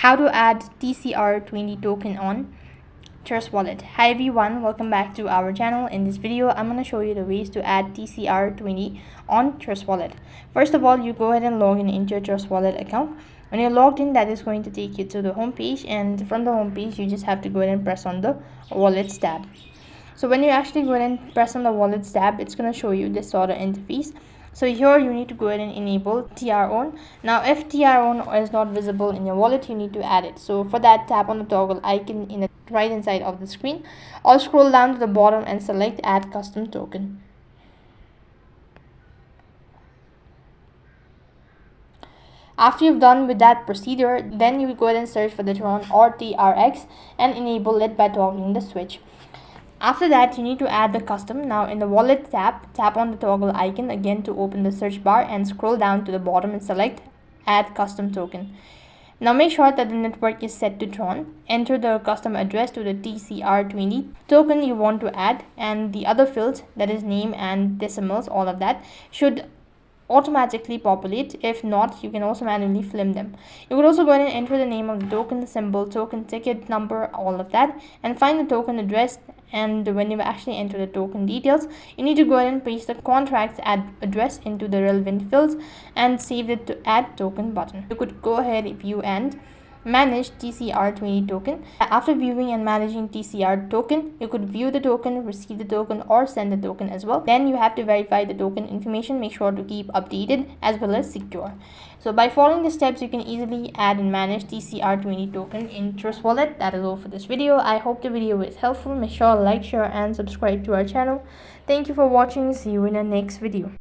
How to add TRC20 token on Trust Wallet. Hi everyone, welcome back to our channel. In this video, I'm going to show you the ways to add TRC20 on Trust Wallet. First of all, you go ahead and log in into your Trust Wallet account. When you're logged in, that is going to take you to the home page, and from the home page, you just have to go ahead and press on the Wallets tab. So when you actually go ahead and press on the Wallets tab, it's going to show you this sort of interface. So here you need to go ahead and enable TR-on. Now if TR-on is not visible in your wallet, you need to add it. So for that, tap on the toggle icon in the right hand side of the screen, or scroll down to the bottom and select add custom token. After you've done with that procedure, then you will go ahead and search for the Tron or TRX and enable it by toggling the switch. After that, you need to add the custom. Now in the wallet tab, tap on the toggle icon again to open the search bar and scroll down to the bottom and select add custom token. Now make sure that the network is set to Tron. Enter the custom address to the TRC20 token you want to add, and the other fields, that is name and decimals, all of that should automatically populate. If not, you can also manually fill them. You could also go ahead and enter the name of the token, symbol, token ticket number, all of that, and find the token address. And when you actually enter the token details, you need to go ahead and paste the contract address into the relevant fields and save it to add token button. You could go ahead, view and manage TRC20 token. After viewing and managing TRC token, you could view the token, receive the token, or send the token as well. Then you have to verify the token information. Make sure to keep updated as well as secure. So by following the steps, you can easily add and manage TRC20 token in Trust Wallet. That is all for this video. I hope the video is helpful. Make sure to like, share, and subscribe to our channel. Thank you for watching. See you in the next video.